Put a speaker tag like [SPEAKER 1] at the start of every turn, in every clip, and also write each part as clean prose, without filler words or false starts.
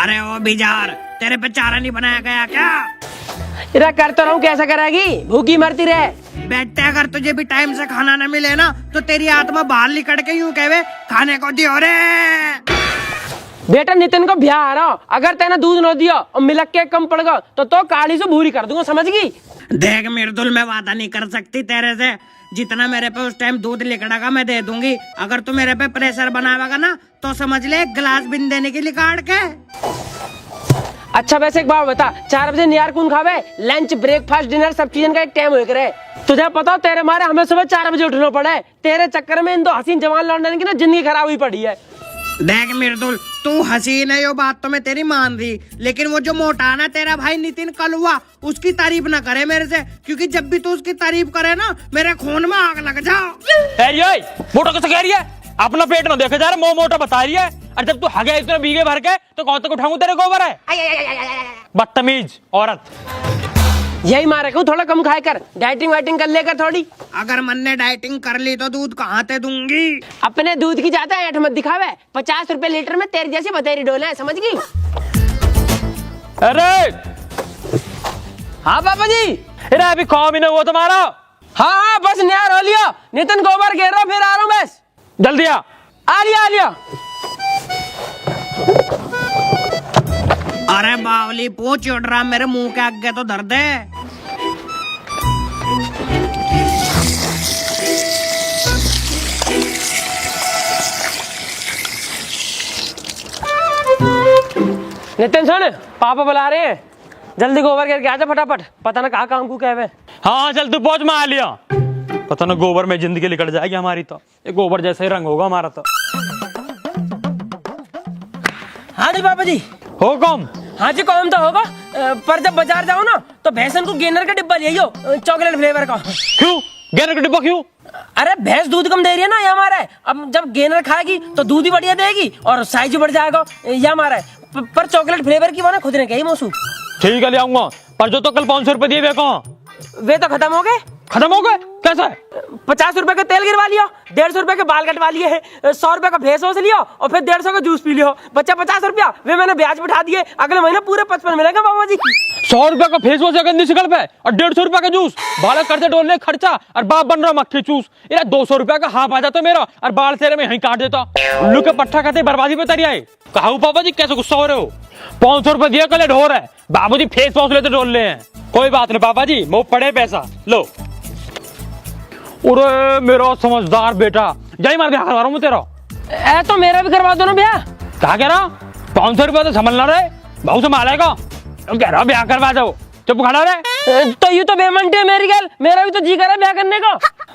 [SPEAKER 1] अरे ओ बिजार, तेरे पे चारा नहीं बनाया गया क्या?
[SPEAKER 2] इरा कर तो रहा हूँ, कैसा करेगी, भूखी मरती रहे।
[SPEAKER 1] बेटे अगर तुझे भी टाइम से खाना न मिले ना तो तेरी आत्मा बाहर निकल के यूं कहे खाने को दियो रे।
[SPEAKER 2] बेटा नितिन को ब्याह आ रहा, अगर तेने दूध न दिया और मिलक के कम पड़ गया तो काली से भूरी कर दूंगा, समझ गई?
[SPEAKER 1] देख मिर्दुल, मैं वादा नहीं कर सकती तेरे से, जितना मेरे पे उस टाइम दूध लिकड़ेगा मैं दे दूंगी। अगर तू मेरे पे प्रेशर बनावेगा ना तो समझ ले एक गिलास बिन देने के लिए काट के।
[SPEAKER 2] अच्छा वैसे एक बात बता, 4 बजे नियार कौन खावे? लंच ब्रेकफास्ट डिनर सब चीजन का एक टाइम हो करे। तुझे पता तेरे मारे हमें सुबह 4 बजे उठना पड़े, तेरे चक्कर में इन दो हसीन जवान लौंडे की ना जिंदगी खराब हुई पड़ी है।
[SPEAKER 1] देख मिर्दुल, तू हसीन है, यो बात तो मैं तेरी मान रही, लेकिन वो जो मोटा ना तेरा भाई नितिन कल हुआ, उसकी तारीफ ना करे मेरे से, क्योंकि जब भी तू उसकी तारीफ करे ना मेरे खून में आग लग जाओ।
[SPEAKER 3] मोटा कैसे कह रही है? अपना पेट ना देखे जा रहा, मोह मोटा बता रही है। और जब तू हगे इतने भीगे भर के तो कौन तक उठाऊं तेरे गोबर है? बदतमीज औरत।
[SPEAKER 2] यही मारे को थोड़ा कम खाए कर, डाइटिंग वाइटिंग कर लेकर थोड़ी।
[SPEAKER 1] अगर मन ने डाइटिंग कर ली तो दूध कहाँ से दूंगी?
[SPEAKER 2] अपने दूध की ज्यादा ऐठ मत दिखावे, 50 रुपए लीटर में तेरे जैसी बतेरी डोले है, समझ गई?
[SPEAKER 3] अरे
[SPEAKER 2] हाँ पापा जी।
[SPEAKER 3] अरे अभी कौन ना वो तुम्हारा?
[SPEAKER 2] हाँ बस नियार हो लिया, नितिन गोबर घेर रहा, फिर आ रहा हूँ बस।
[SPEAKER 3] जल्दी आ
[SPEAKER 2] लिया।
[SPEAKER 1] अरे बावली पूछ उड़ रहा, मेरे मुंह के आगे तो दर्द है।
[SPEAKER 2] नितिन सुन, पापा बुला रहे हैं, जल्दी गोबर घेर के आजा फटाफट, पता ना कहाँ काम को कहवे।
[SPEAKER 3] हाँ चल तू पहुंच, मैं आ लिया। पता ना गोबर में जिंदगी निकल जाएगी हमारी, तो ये गोबर जैसा ही रंग होगा हमारा तो।
[SPEAKER 2] हाँ जी पापा जी।
[SPEAKER 3] हो कौन?
[SPEAKER 2] हाँ जी कौन तो होगा, पर जब बाजार जाओ ना तो भैंसन को गेनर का डिब्बा ले आइयो, चॉकलेट फ्लेवर का।
[SPEAKER 3] क्यों गेनर का डिब्बा क्यों?
[SPEAKER 2] अरे भैंस दूध कम दे रही है ना, ये हमारा है। अब जब गेनर खाएगी तो दूध ही बढ़िया देगी और साइज बढ़ जाएगा, ये हमारा है। पर चॉकलेट फ्लेवर की वो ना खुद ने कही मौसू।
[SPEAKER 3] ठीक है ले आऊंगा, पर जो तो कल 500 रुपए दिए वे कहाँ?
[SPEAKER 2] वे तो खत्म हो गए।
[SPEAKER 3] खत्म हो गए? कैसा है?
[SPEAKER 2] 50 रुपए का तेल गिरवा लिया, 150 रुपए के बाल कटवा लिए, 100 रुपए का फेस वॉश लिया और फिर 150 का जूस पी लिया, बच्चा 50 रुपया। वे मैंने ब्याज बिठा दिए, अगले महीने पूरे 55 मिलेगा बाबा जी।
[SPEAKER 3] 100 रुपए का फेस वॉश गंदी शिकल पे और 150 रुपए का जूस, बालक करते डोलने खर्चा और बाप बन रहा मक्खी चूस। इधर 200 रुपए का हाफ आ जाता मेरा और बाल तेरे में यहीं काट देता। उल्लू के पट्टा कहते बर्बादी पे तरी आए। कहा पापा जी कैसे गुस्सा हो रहे हो? 500 रुपए दिया कल ढोर है, बाबू जी फेस वॉश लेते डोल रहे हैं। कोई बात नहीं पापा जी, मुंह पड़े पैसा लो। अरे मेरा समझदार बेटा, जाई मार ब्याह करवा रहा हूँ तेरा।
[SPEAKER 2] तो मेरा भी करवा दो ना भैया।
[SPEAKER 3] क्या कह रहा? 500 रुपया तो संभलना रहे, भाव से मालेगा कह रहा ब्याह करवा जाओ, चुप खड़ा रहे।
[SPEAKER 2] तो यू तो बेमंटी है मेरी गल, मेरा भी तो जी करा ब्याह करने का।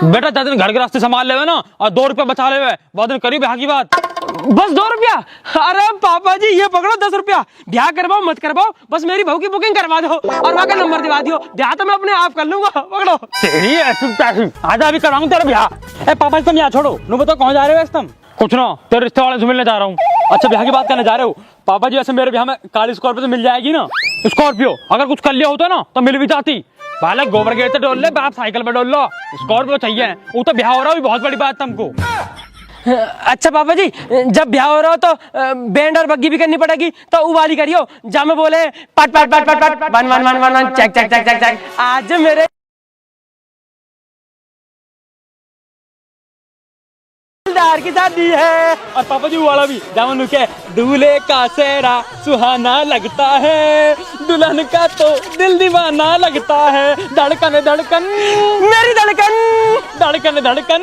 [SPEAKER 3] बेटा 10 दिन घर के रास्ते संभाल ले ना और 2 रुपया बचा ले, बहुत दिन करी ब्याह की बात।
[SPEAKER 2] बस 2 रुपया? अरे पापा जी ये पकड़ो 10 रुपया, ब्याह करवाओ मत करवाओ, बस मेरी बहू की बुकिंग करवा दो और वहाँ का नंबर दिवा दियो, ब्याह तो मैं अपने आप कर लूंगा। पकड़ो
[SPEAKER 3] तेरी ऐसी आजा अभी कराऊं तेरा ब्याह। ए पापा तुम यहाँ छोड़ो, नु बताओ कहाँ जा रहे हो? तुम कुछ ना, तेरे रिश्ते वाले से मिलने जा रहा हूँ। अच्छा ब्याह की बात करने जा रहे हो? पापा जी ऐसे मेरे ब्याह में काली स्कॉर्पियो से मिल जाएगी ना, स्कॉर्पियो। अगर कुछ कर लिया होता ना तो मिल भी जाती। बालक गोबर गेट से डोल ले, बाप साइकिल पे डोल लो, स्कॉर्पियो चाहिए। वो तो ब्याह हो रहा है, बहुत बड़ी बात तुमको।
[SPEAKER 2] अच्छा पापा जी, जब ब्याह हो रहा हो तो बैंड और बग्गी भी करनी पड़ेगी, तो उवाली करियो जहाँ में बोले पट पट पट पट पट वन वन वन वन वन चक चक चक चक चक। आज मेरे दिलदार की शादी है।
[SPEAKER 3] और पापा जी वाला भी जामन के दूल्हे का सेहरा सुहाना लगता है, दुल्हन का तो दिल दीवाना लगता है। धड़कन धड़कन
[SPEAKER 2] मेरी धड़कन,
[SPEAKER 3] धड़कन धड़कन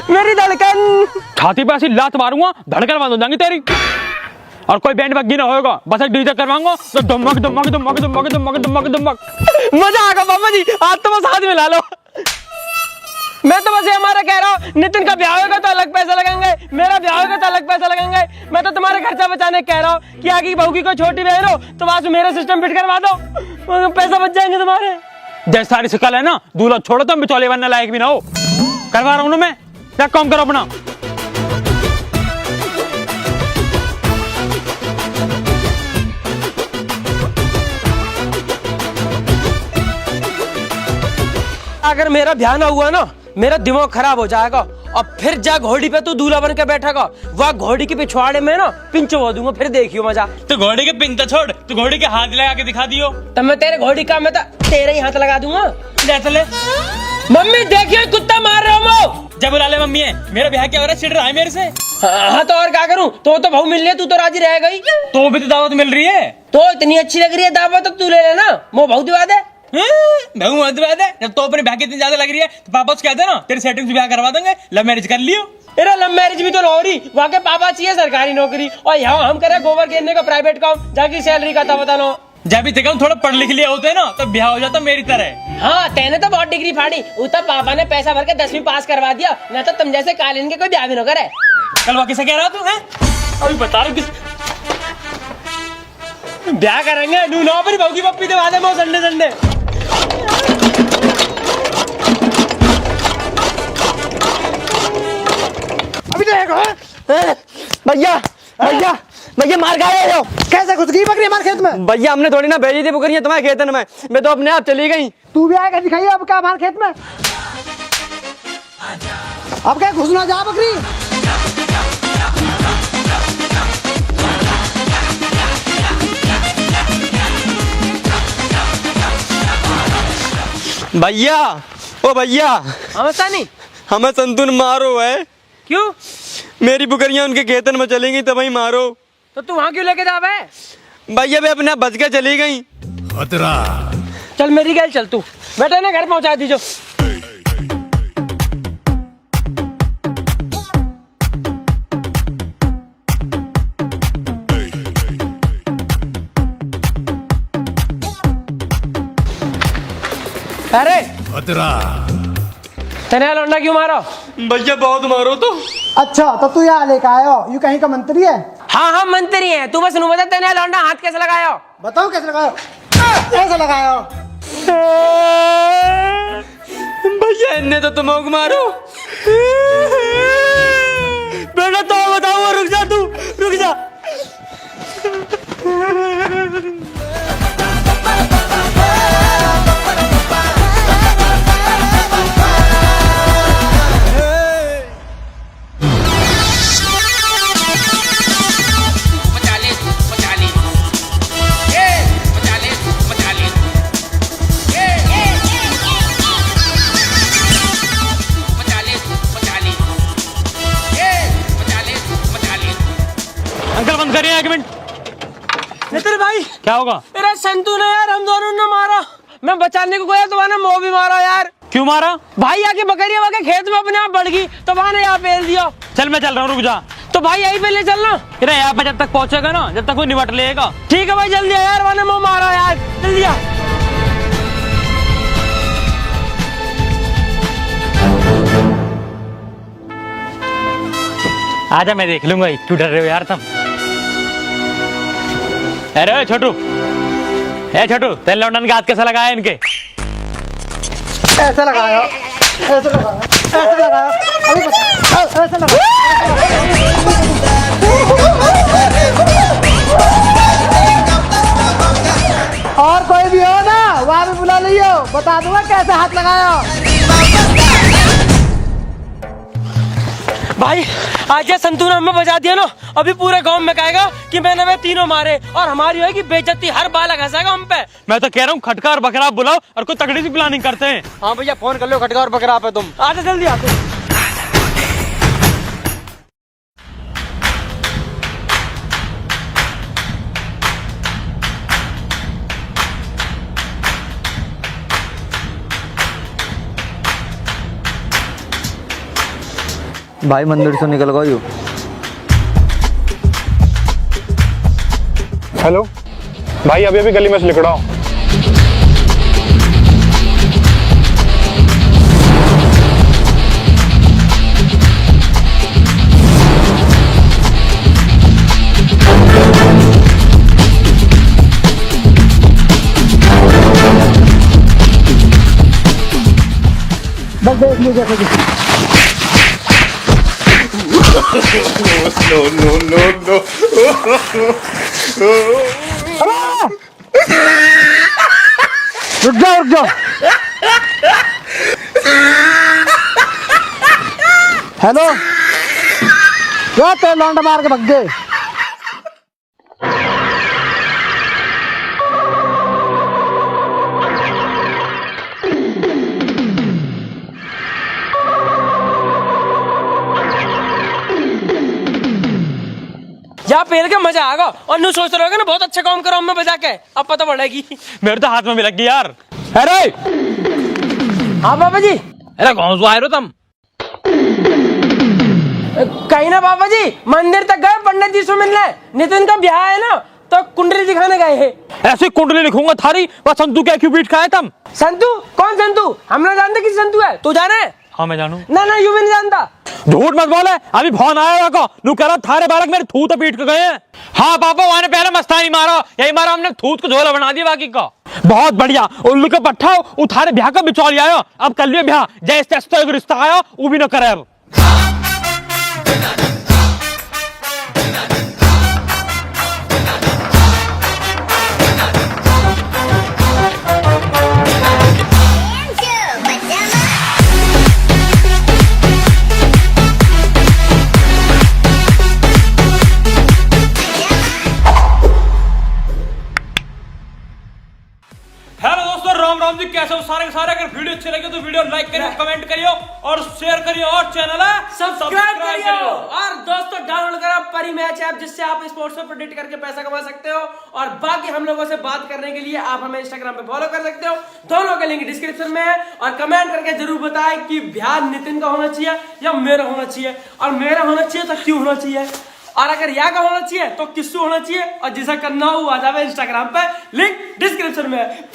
[SPEAKER 2] मेरी धड़कन।
[SPEAKER 3] छाती पे ऐसी लात मारूंगा धड़कन बंद हो जाएंगी तेरी। और कोई बैंड बग्गी ना होगा, बस एक डीजे करवाऊंगा तो धमक धमक धमक धमक धमक धमक धमक।
[SPEAKER 2] मजा आएगा पापा जी, आज तो बस हाथ मिला लो। मैं तो बस ये हमारा कह रहा हूँ, नितिन का ब्याह होगा तो अलग पैसा लगाएंगे, मेरा ब्याह होगा तो अलग पैसा लगाएंगे। मैं तो तुम्हारे खर्चा बचाने कह रहा हूँ कि आगे बहू की कोई छोटी बहन हो तो वहां से मेरा सिस्टम फिट करवा दो, पैसा बच जाएंगे तुम्हारे।
[SPEAKER 3] जैसे सारी शिकल है ना, दूल्हा छोड़ो तुम बिचौले बनने लायक भी ना हो। करवा रहा हूँ ना मैं, क्या काम करो अपना।
[SPEAKER 2] अगर मेरा ब्याह ना हुआ ना, मेरा दिमाग खराब हो जाएगा और फिर जा घोड़ी पे तू दूल्हा बन के बैठेगा, वह घोड़ी के पिछवाड़े में ना पिंच हो दूंगा, फिर देखियो मजा।
[SPEAKER 3] तो घोड़ी के पिन तो छोड़, तू घोड़ी के हाथ लगा के दिखा दियो।
[SPEAKER 2] तब मैं तेरे घोड़ी का मैं तेरे ही हाथ लगा दूंगा।
[SPEAKER 3] ले चले।
[SPEAKER 2] मम्मी देखियो कुत्ता मार रहा हूँ।
[SPEAKER 3] जब बुला ले मम्मी है, मेरा ब्याह क्या हो रहा है, चिढ़ रहा है मेरे से।
[SPEAKER 2] हाँ तो और क्या करूँ, तो बहू मिल रही, तू तो राजी रह गई।
[SPEAKER 3] तो भी तो दावत मिल रही है।
[SPEAKER 2] तो इतनी अच्छी लग रही है दावत, तो तू ले लेना, वो बहू दिवा दे।
[SPEAKER 3] बहू मत दिवा दे। जब तो अपने ब्याह की इतनी ज्यादा लग रही है तो पापा से कह देना तेरी सेटिंग से ब्याह करवा देंगे, लव मैरिज कर लियो।
[SPEAKER 2] तेरा लव मैरिज भी तो हो रही, वहाँ के पापा चाहिए सरकारी नौकरी, और यहाँ हम करे गोबर घेरने का प्राइवेट काम, जाकी सैलरी का था बताना।
[SPEAKER 3] जब भी देखा थोड़ा पढ़ लिख लिया होते ना तो ब्याह हो जाता मेरी तरह।
[SPEAKER 2] हाँ तेने तो बहुत डिग्री फाड़ी, उतना पापा ने पैसा भर के 10वीं पास करवा दिया, न तो तुम जैसे कालीन के कोई ब्याह भी न करे।
[SPEAKER 3] कल वो किसे कह रहा तू है? अभी बता रहा किस
[SPEAKER 2] ब्याह करेंगे नू ना पर बहू की पप्पी दे वादे मो संडे संडे।
[SPEAKER 1] अभी देखो
[SPEAKER 2] भैया भैया भैया मार गए हो।
[SPEAKER 1] कैसे घुस गई बकरी हमारे खेत में?
[SPEAKER 2] भैया हमने थोड़ी ना भेजी थी बकरियां तुम्हारे खेतन में, मैं तो अपने आप चली गई।
[SPEAKER 1] तू भी आएगा दिखाइए अब क्या हमारे खेत में? अब क्या घुसना जा बकरी?
[SPEAKER 2] भैया ओ भैया नहीं हमें संतुन मारो है। क्यों? मेरी बुकरियां उनके खेतन में चली गई, तब वही मारो। तो तू वहाँ क्यों लेके जा बे? भैया वे अपने बच के चली गई। चल मेरी गैल चल, तू बेटा ने घर पहुँचा दीजो। अरे तेने लौंडा क्यों मारो? भैया बहुत मारो तो।
[SPEAKER 1] अच्छा तो तू यहाँ लेकर आयो, यू कहीं का मंत्री है?
[SPEAKER 2] हाँ हाँ मंत्री है, तू बस बता तेने लौंडा हाथ कैसे लगायो?
[SPEAKER 1] बताओ कैसे लगायो? कैसे लगायो?
[SPEAKER 2] भैया इन्ने तो तुम मारो। बेटा तो बताओ, रुक जा तू, रुक जा।
[SPEAKER 3] अंकल बंद करिए 1 मिनट।
[SPEAKER 2] नितिन भाई
[SPEAKER 3] क्या होगा?
[SPEAKER 2] तेरा संतू ने यार हम दोनों ने मारा, मैं बचाने को गया तो वहाँ मोह भी मारा यार।
[SPEAKER 3] क्यों मारा?
[SPEAKER 2] भाई आके बकरियां वहाँ के खेत में अपने आप बढ़ गई तो वहाँ ने यहाँ पेल दिया।
[SPEAKER 3] चल मैं चल रहा हूँ, रुक जा।
[SPEAKER 2] तो भाई यही पे ले चलना।
[SPEAKER 3] अरे यहाँ पे जब तक पहुँचेगा ना, जब तक वो निपट लेगा।
[SPEAKER 2] ठीक है भाई जल्दी आ यार, वहाँ ने मोह मारा यार, जल्दी आ।
[SPEAKER 3] आजा मैं देख लूंगा, क्यों डर रहे हो यार तुम? अरे छोटू, ए छोटू, तेल लौंडन के हाथ कैसा लगाया इनके?
[SPEAKER 1] ऐसे लगायो, ऐसे लगायो, ऐसे लगायो, अभी बता, ऐसे लगायो। और कोई भी हो ना वहाँ भी बुला लियो, बता दूंगा कैसे हाथ लगायो।
[SPEAKER 2] भाई आज संतू ने हमें बचा दिया ना, अभी पूरे गांव में कहेगा कि मैंने वे तीनों मारे, और हमारी होगी बेइज्जती, हर बाल घसेगा हम पे।
[SPEAKER 3] मैं तो कह रहा हूँ खटका और बकरा बुलाओ और कोई तगड़ी सी प्लानिंग करते हैं।
[SPEAKER 2] हाँ भैया फोन कर लो खटका और बकरा पे, तुम आजा जल्दी आते।
[SPEAKER 4] भाई मंदिर से निकल गई।
[SPEAKER 5] हेलो भाई, अभी अभी गली में से निकला हूँ।
[SPEAKER 1] बस देख लीजिए कैसे। रुक जाओ रुक जाओ।
[SPEAKER 6] हेलो क्या तेल लौंडा मार के भग गए।
[SPEAKER 2] यहाँ पेल के मजा आएगा और नु सोच रहे हो ना बहुत अच्छा काम करो मैं बजा के अब पता पड़ेगी।
[SPEAKER 3] मेरे तो हाथ में भी लग गई यार। अरे
[SPEAKER 2] हाँ बाबा जी।
[SPEAKER 3] अरे कौन सा आए हो तुम?
[SPEAKER 2] कहीं ना बाबा जी मंदिर तक गए पंडित जी से मिलने, नितिन का ब्याह है ना तो कुंडली दिखाने गए हैं।
[SPEAKER 3] ऐसी कुंडली लिखूंगा थारी, बस संतू क्या क्यों बीट खाए तुम?
[SPEAKER 2] संतू? कौन संतू? हम ना जानते किस संतू है, तू जाने?
[SPEAKER 3] हाँ मैं जानू।
[SPEAKER 2] ना यू भी नहीं जानता।
[SPEAKER 3] झूठ मत बोले, अभी फोन आया को नू कह रहा थारे बालक मेरे थूत पीट के गए हैं। हाँ पापा वहां पहले मस्तानी मारो, यही मारा हमने थूत को झोला बना दिया बाकी का। बहुत बढ़िया, उल्लू के पट्टा उठारे ब्याह का बिचौल आयो, अब कर लियो ब्याह, जैसे एक रिश्ता आयो वो भी न करे अब। हेलो दोस्तों, राम राम जी, कैसे हो सारे के सारे? अगर वीडियो अच्छी लगे तो वीडियो लाइक करियो, कमेंट करियो और शेयर करियो और चैनल है
[SPEAKER 2] सब्सक्राइब करियो। और दोस्तों डाउनलोड करो परी मैच ऐप, जिससे आप स्पोर्ट्स में प्रेडिक्ट करके पैसा कमा सकते हो। और बाकी हम लोगों से बात करने के लिए आप हमें इंस्टाग्राम पे फॉलो कर सकते हो, दोनों का लिंक डिस्क्रिप्शन में है। और कमेंट करके जरूर बताएं कि ब्याह नितिन का होना चाहिए या मेरा होना चाहिए, और मेरा होना चाहिए तो क्यों होना चाहिए, और अगर यहाँ का होना चाहिए तो किससे होना चाहिए। और जिसे करना हो आ जावे इंस्टाग्राम पे, लिंक डिस्क्रिप्शन में है।